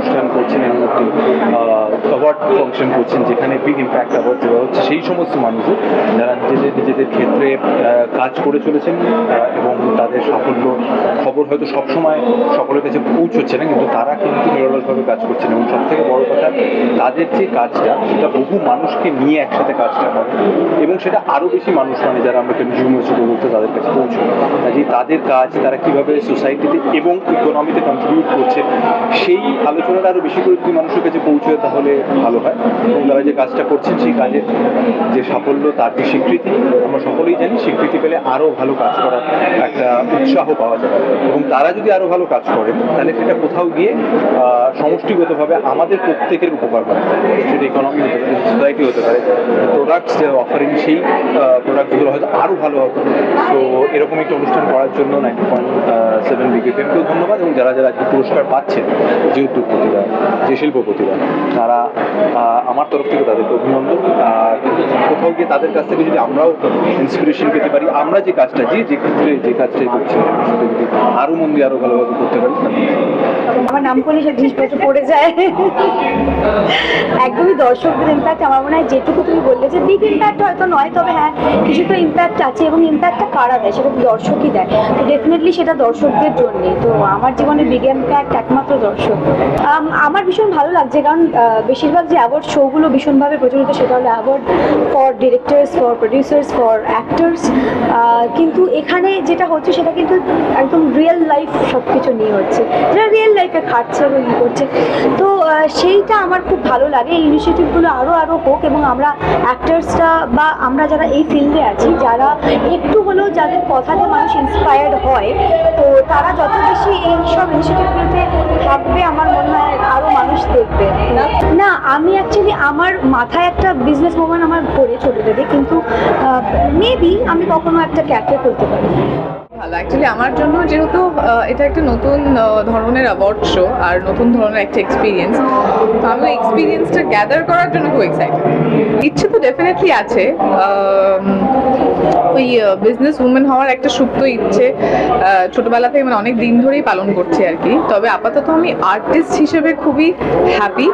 অনুষ্ঠান করছেন, এর মধ্যে অ্যাওয়ার্ড ফাংশন করছেন, যেখানে বিগ ইম্প্যাক্ট অ্যাওয়ার্ড দেওয়া হচ্ছে সেই সমস্ত মানুষদের যারা নিজেদের ক্ষেত্রে কাজ করে চলেছেন এবং তাদের সাফল্য খবর হয়তো সবসময় সকলের কাছে পৌঁছচ্ছে না, কিন্তু তারা কিন্তু নিরলসভাবে কাজ করছেন এবং সবথেকে বড় কথা তাদের যে কাজটা সেটা বহু মানুষকে নিয়ে একসাথে কাজটা করে এবং সেটা আরও বেশি মানুষ মানে যারা আমরা কনজিউমার্স উপভোক্তা তাদের কাছে পৌঁছয়। কাজেই তাদের কাজ তারা কীভাবে সোসাইটিতে এবং ইকোনমিতে কন্ট্রিবিউট করছে সেই আলোচনাটা আরও বেশি করে যদি মানুষের কাছে পৌঁছয় তাহলে ভালো হয়। এবং তারা যে কাজটা করছেন সেই কাজের যে সাফল্য তার যে স্বীকৃতি আমরা সকলেই জানি, স্বীকৃতি পেলে আরও ভালো কাজ করার একটা উৎসাহ পাওয়া যায় এবং তারা যদি আরও ভালো কাজ করেন তাহলে সেটা কোথাও গিয়ে সমষ্টিগতভাবে আমাদের প্রত্যেকের উপকার হয়। সেটা ইকোনমি হতে পারে, সোসাইটি হতে পারে, প্রোডাক্টস যে অফারিং সেই প্রোডাক্টগুলো হয়তো আরও ভালো হবে। তো এরকম একটা অনুষ্ঠান করার জন্য 90.7 বিগ এফএমকেও ধন্যবাদ এবং যারা যারা আজকে পুরস্কার পাচ্ছেন, যে উদ্যোগপতিরা, যে শিল্পপতিরা, তারা আমার তরফ থেকে তাদেরকে অভিনন্দন। আর কোথাও গিয়ে তাদের কাছ থেকে যদি আমরাও ইন্সপিরেশন পেতে পারি, আমরা যে কাজটা যে ক্ষেত্রে যে কাজটাই করছি সেটা যদি আরও মন দিয়ে আরও ভালোভাবে করতে পারি। আমার নাম করলে সব জিনিসপত্র পড়ে যায় একদমই দর্শকদের ইম্প্যাক্ট আমার মনে হয় যেটুকু তুমি বললে যে বিগ ইম্প্যাক্ট হয়তো নয়, তবে হ্যাঁ কিছুটা ইম্প্যাক্ট আছে এবং ইম্প্যাক্টটা কারা দেয় সেটা দর্শকই দেয়। তো ডেফিনেটলি সেটা দর্শকদের জন্যে। তো আমার জীবনে বিগ ইম্প্যাক্ট একমাত্র দর্শক। আমার ভীষণ ভালো লাগছে কারণ বেশিরভাগ যে অ্যাওয়ার্ড শোগুলো ভীষণভাবে প্রচলিত সেটা হলো award for directors, for producers, for actors, কিন্তু এখানে যেটা হচ্ছে সেটা কিন্তু একদম রিয়েল লাইফ সব কিছু নিয়ে হচ্ছে, যারা রিয়েল লাইফে খাটছে এবং ই করছে। তো সেইটা আমার খুব ভালো লাগে। এই ইনিশিয়েটিভগুলো আরও হোক এবং আমরা অ্যাক্টার্সরা বা আমরা যারা এই ফিল্ডে আছি, যারা একটু হলেও যাদের কথাতে মানুষ ইন্সপায়ার্ড হয়, তো তারা যত বেশি এই সব ইনিশিয়েটিভগুলোতে থাকবে আমার মনে হয় আরও মানুষ দেখবে। না, আমি অ্যাকচুয়ালি আমার মাথায় একটা বিজনেস ওম্যান আমার পড়ে ছোটো থেকে, কিন্তু মেবি আমি কখনো একটা ক্যাফে করতে পারি। ভালো অ্যাকচুয়ালি আমার জন্য, যেহেতু এটা একটা নতুন ধরনের অ্যাওয়ার্ড শো আর নতুন ধরনের একটা এক্সপিরিয়েন্স, তো আমি এক্সপিরিয়েন্সটা গ্যাদার করার জন্য খুব এক্সাইটেড। ইচ্ছে তো ডেফিনেটলি আছে, ওই বিজনেস উমেন হওয়ার একটা সুপ্ত ইচ্ছে ছোটবেলা থেকে মানে অনেক দিন ধরেই পালন করছি আর কি। তবে আপাতত আমি আর্টিস্ট হিসেবে খুবই হ্যাপি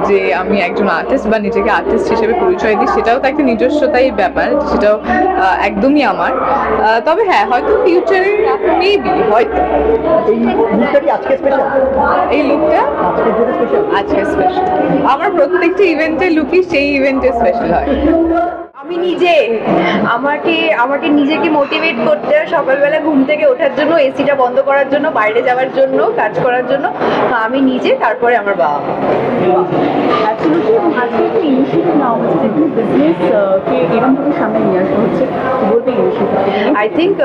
যে আমি একজন আর্টিস্ট বা নিজেকে আর্টিস্ট হিসেবে পরিচয় দিই, সেটাও তো একটা নিজস্বতাই ব্যাপার, সেটাও একদমই আমার। তবে হ্যাঁ, হয়তো ফিউচারে মেবি হয়তো এই লুকটা আজকে স্পেশাল। আমার প্রত্যেকটা ইভেন্টের লুকই সেই ইভেন্টে স্পেশাল হয়। আমি নিজে আমাকে নিজেকে মোটিভেট করতে হয় সকালবেলা ঘুম থেকে ওঠার জন্য, এসিটা বন্ধ করার জন্য, বাইরে যাওয়ার জন্য, কাজ করার জন্য। আমি নিজে, তারপরে আমার বাবা। আই থিঙ্ক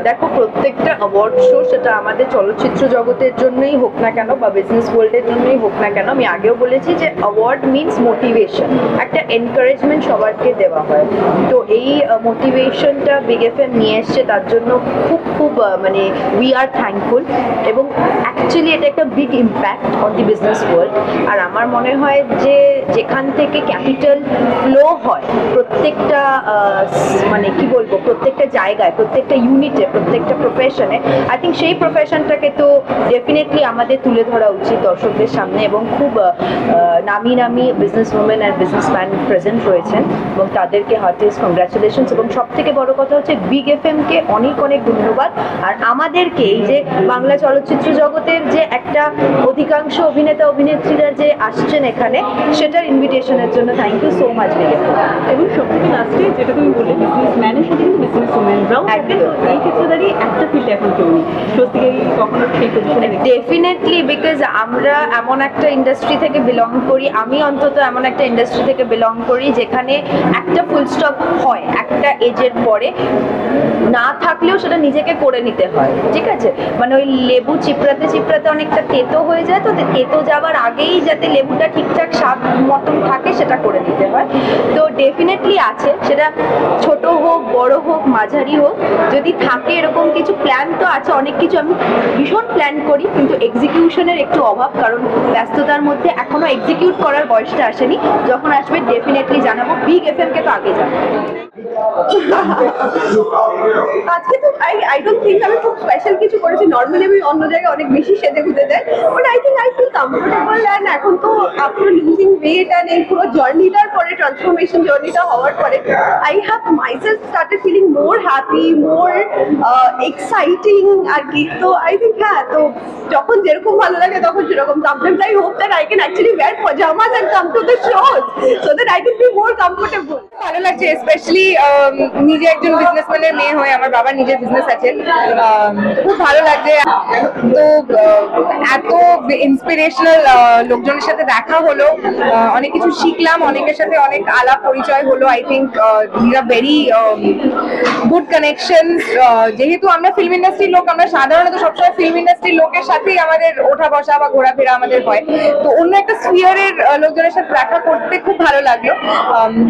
দেখো, প্রত্যেকটা অ্যাওয়ার্ড শো সেটা আমাদের চলচ্চিত্র জগতের জন্যই হোক না কেন বা বিজনেস ওয়ার্ল্ডের জন্যই হোক না কেন, আমি আগেও বলেছি যে অ্যাওয়ার্ড মিনস মোটিভেশন, একটা এনকারেজমেন্ট সবাইকে দেওয়া হয়। তো এই মোটিভেশনটা বিগ এফএম নিয়ে এসছে, তার জন্য খুব মানে উই আর থ্যাঙ্কফুল। এবং অ্যাকচুয়ালি এটা একটা big impact on the business world. আর আমার মনে হয় যে যেখান থেকে ক্যাপিটাল ফ্লো হয় প্রত্যেকটা মানে কি বলবো, প্রত্যেকটা জায়গায়, প্রত্যেকটা ইউনিটে, প্রত্যেকটা প্রফেশনে, আই থিঙ্ক সেই প্রফেশনটাকে তো ডেফিনেটলি আমাদের তুলে ধরা উচিত দর্শকদের সামনে। এবং খুব নামি business women are businessman present রয়েছেন এবং তাদেরকে হার্টিয়েস্ট কংগ্রাচুলেশনস। এবং সব থেকে বড় কথা হচ্ছে বিগ এফএমকে অনেক ধন্যবাদ। আর আমাদেরকে এই যে বাংলা চলচ্চিত্র জগতের যে একটা অধিকাংশ অভিনেতা অভিনেত্রীরা যে আসছেন এখানে, সেটার ইনভিটেশনের জন্য thank you so much big FM. এবং সবথেকে লাস্টে যেটা তুমি বললে, বিজনেসম্যানের সাথে কিন্তু বিজনেস ওমেনরাও থাকে, তো এই ক্ষেত্রে দাঁড়িয়ে একটা ফিল্ড এখন কেউ নেই, সত্যিকারই কখনো সেই পজিশনে ডেফিনেটলি, বিকজ আমরা এমন একটা ইন্ডাস্ট্রি থেকে বিলং করি, আমি অন্তত এমন একটা ইন্ডাস্ট্রি থেকে বিলং করি যেখানে একটা ফুল স্টপ হয় একটা এজের পরে, না থাকলেও সেটা নিজেকে করে নিতে হয়। ঠিক আছে, মানে ওই লেবু চিপড়াতে চিপড়াতে অনেকটা তেতো হয়ে যায়, তো তেতো যাওয়ার আগেই যাতে লেবুটা ঠিকঠাক স্বাদ মতন থাকে সেটা করে নিতে হয়। তো ডেফিনেটলি আছে, সেটা ছোট হোক বড় হোক মাঝারি হোক, যদি থাকে এরকম কিছু প্ল্যান তো আছে, অনেক কিছু আমি ভীষণ প্ল্যান করি কিন্তু এক্সিকিউশনের একটু অভাব, কারণ ব্যস্ততার মধ্যে এখনো এক্সিকিউট করার বয়সটা আসেনি। যখন আসবে ডেফিনেটলি জানাবো। বিগ এফএম কে তো আগে জানাবো। আজকে তো আই ডোন্ট থিঙ্ক আমি খুব স্পেশাল কিছু করেছি। নর্মালি আমি অন্য জায়গায় অনেক বেশি সেজে ঘুরতে যাই, but I think I feel comfortable. And এখন তো আফটার লুজিং ওয়েট অ্যান্ড এই পুরো জার্নিটার পরে, ট্রান্সফরমেশন জার্নিটা হওয়ার পরে, I have myself started feeling more happy, more exciting আর কি। তো আই থিঙ্ক হ্যাঁ, তো যখন যেরকম ভালো লাগে তখন সেরকম। Sometimes I hope that I can actually wear pajamas and come to the shows so that I can be more comfortable. ভালো লাগছে, স্পেশালি নিজে একজন বিজনেসম্যানের মেয়ে হয়ে, আমার বাবার নিজের বিজনেস আছে, খুব ভালো লাগছে। তো এত ইন্সপিরেশনাল লোকজনের সাথে দেখা হলো, অনেক কিছু শিখলাম, অনেকের সাথে অনেক আলাপ পরিচয় হলো। I think very good connection. যেহেতু আমরা ফিল্ম ইন্ডাস্ট্রির লোক, আমরা সাধারণত সবসময় ফিল্ম ইন্ডাস্ট্রির লোকের সাথেই আমাদের ওঠা বসা বা ঘোরাফেরা আমাদের হয়, তো অন্য একটা স্পিয়ারের লোকজনের সাথে দেখা করতে খুব ভালো লাগলো।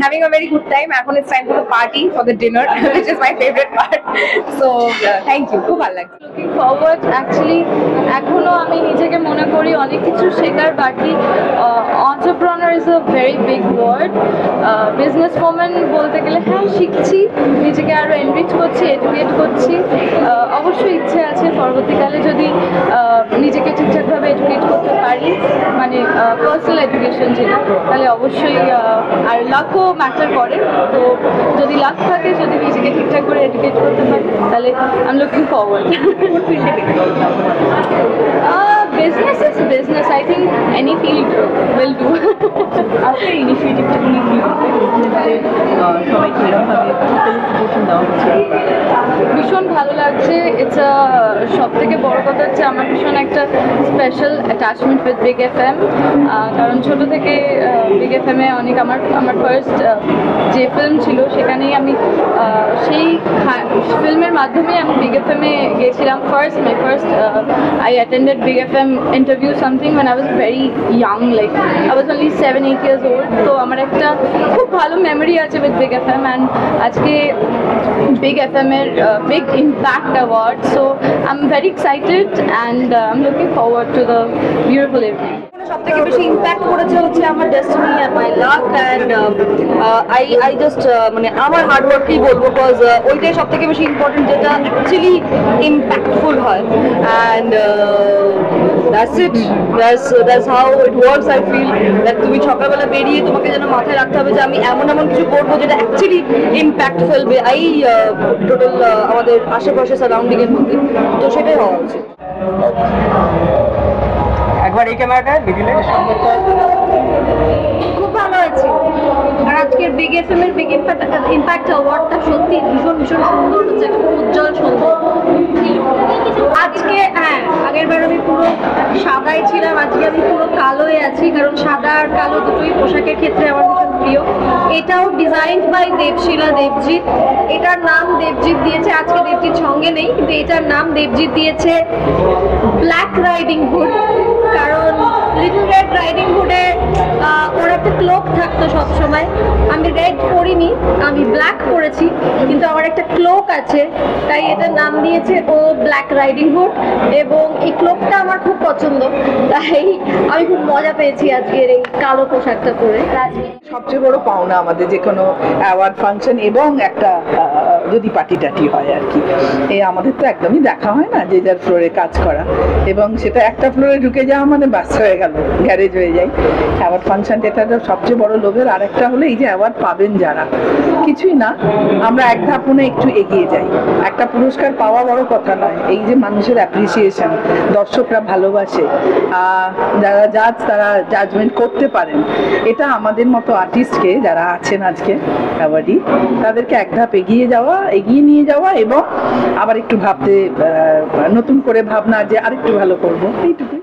Having a very good time. এখন it's time for the party, for the dinner, which is my favorite part. So thank you, খুব ভালো লাগছে। লুকিং ফরওয়ার্ড, অ্যাকচুয়ালি এখনো আমি নিজেকে মনে করি অনেক কিছু শেখার বাকি। Entrepreneur is a very big word. Business woman বলতে গেলে হ্যাঁ শিখছি, নিজেকে আরও এনরিচ করছি, এডুকেট করছি। অবশ্যই ইচ্ছে আছে পরবর্তীকালে যদি নিজেকে ঠিকঠাকভাবে এডুকেট করতে পারি, মানে পার্সোনাল এডুকেশন যেটা, তাহলে অবশ্যই আর লাকও ম্যাটার করে। তো যদি লাক থাকে, যদি নিজেকে ঠিকঠাক করে এডুকেট করতে পারি, তাহলে I am looking forward. Business is business. I think any field will do. আজকে ইনিশিয়েটিভটা নিয়ে কি হবে, সবাইকে এরকমভাবে সাপোর্ট দেওয়া হচ্ছে? ভীষণ ভালো লাগছে। ইটস সব থেকে বড় কথা হচ্ছে আমার ভীষণ একটা special attachment with big FM, কারণ ছোটো থেকে বিগ এফএমে অনেক আমার ফার্স্ট যে ফিল্ম ছিল সেখানেই আমি সেই ফিল্মের মাধ্যমে আমি বিগ এফএমে গিয়েছিলাম। My first I attended big FM interview something when I was very young, like I was only 7-8 years old. তো আমার একটা খুব ভালো মেমোরি আছে উইথ বিগ এফএম, অ্যান্ড আজকে বিগ এফএম এর big impact award, so I am very excited and I am looking forward to the beautiful evening. সব থেকে বেশি ইম্প্যাক্ট করেছে হচ্ছে আমার destiny and my lakh, and I just মানে আমার হার্ডওয়ার্কই বলবো, বিকজ ওইটাই সব থেকে বেশি ইম্পর্টেন্ট, যেটা অ্যাকচুয়ালি ইম্প্যাক্টফুল হয়। And that's it, that's how it works. I feel that তুমি সকালবেলা বেরিয়ে তোমাকে যেন মাথায় রাখতে হবে যে আমি এমন এমন কিছু করবো যেটা অ্যাকচুয়ালি ইম্প্যাক্ট ফেলবে টোটাল আমাদের আশেপাশে সারাউন্ডিং এর মধ্যে। তো সেটাই হওয়া উচিত। একবার এই ক্যামেরাটা মিডিলে খুব ভালো আছে। আর আজকের বিগ এফএম এর বিগ ইম্প্যাক্ট অ্যাওয়ার্ডটা সত্যি ভীষণ ভীষণ সুন্দর হচ্ছে, খুব উজ্জ্বল সুন্দর আজকে। হ্যাঁ, আগের বার আমি পুরো সাদাই ছিলাম, আজকে আমি পুরো কালোয় আছি, কারণ সাদা আর কালো দুটোই পোশাকের ক্ষেত্রে আমার ভীষণ প্রিয়। এটাও ডিজাইনড বাই দেবশিলা দেবজিৎ। এটার নাম দেবজিৎ দিয়েছে, আজকে দেবজিৎ সঙ্গে নেই, কিন্তু এটার নাম দেবজিৎ দিয়েছে ব্ল্যাক রাইডিং হুড। কারণ লিটল রেড রাইডিং হুডে ওর একটা ক্লোক থাকতো সবসময়। আমি রেড পরিনি, আমি ব্ল্যাক পরেছি, কিন্তু আমার একটা ক্লোক আছে, তাই এটার নাম দিয়েছে ও ব্ল্যাক রাইডিং হুড। এবং এই ক্লোকটা আমার খুব পছন্দ, তাই আমি খুব মজা পেয়েছি আজকের এই কালো পোশাকটা পরে। সবচেয়ে বড় পাওনা আমাদের যে কোনো অ্যাওয়ার্ড ফাংশন এবং একটা যদি পার্টি টাটি হয় আর কি, এই আমাদের তো একদমই দেখা হয় না, যে যার ফ্লোরে কাজ করা, এবং সেটা একটা ফ্লোরে ঢুকে যাওয়া মানে বাস হয়ে গেল, গ্যারেজ হয়ে যায়। অ্যাওয়ার্ড ফাংশন এটা সবচেয়ে বড় লোভের। আর একটা হলো এই যে অ্যাওয়ার্ড পাবেন যারা, কিছুই না, আমরা এক ধাপনে একটু এগিয়ে যাই। একটা পুরস্কার পাওয়া বড় কথা নয়, এই যে মানুষের অ্যাপ্রিসিয়েশন, দর্শকরা ভালোবাসে, যারা জাজ তারা জাজমেন্ট করতে পারেন, এটা আমাদের মতো আর্টিস্টকে যারা আছেন আজকে অ্যাওয়ার্ডি, তাদেরকে এক ধাপ এগিয়ে নিয়ে যাওয়া এবং আবার একটু ভাবতে নতুন করে ভাবনা যে আরেকটু ভালো করবো, এইটুকুই।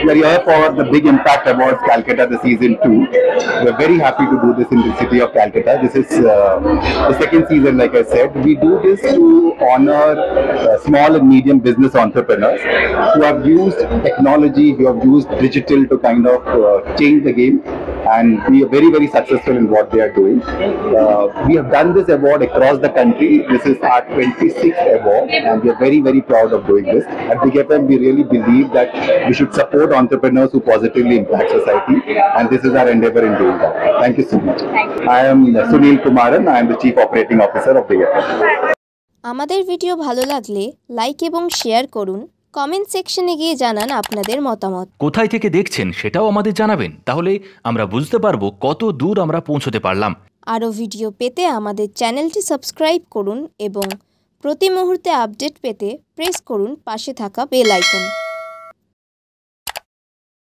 We're here for the Big Impact Awards Calcutta, the season 2. We're very happy to do this in the city of Calcutta. This is the second season, like I said. We do this to honor small and medium business entrepreneurs who have used technology, who have used digital to kind of change the game and be very, very successful in what they are doing. We have done this award across the country. This is our 26th award and we are very, very proud of doing this. At Big FM, we really believe that we should support entrepreneurs who positively impact society, and this is our endeavor in doing that. Thank you so much. I am Sunil Kumaran. I am the Chief Operating Officer of Big FM. আমাদের video ভালো লাগলে like এবং share করুন, comment সেকশনে গিয়ে জানান আপনাদের মতামত। কোথায় থেকে দেখছেন সেটাও আমাদের জানাবেন, তাহলে আমরা বুঝতে পারবো কত দূর আমরা পৌঁছতে পারলাম। আরও ভিডিও পেতে আমাদের চ্যানেলটি সাবস্ক্রাইব করুন এবং প্রতি মুহূর্তে আপডেট পেতে প্রেস করুন পাশে থাকা বেল আইকন।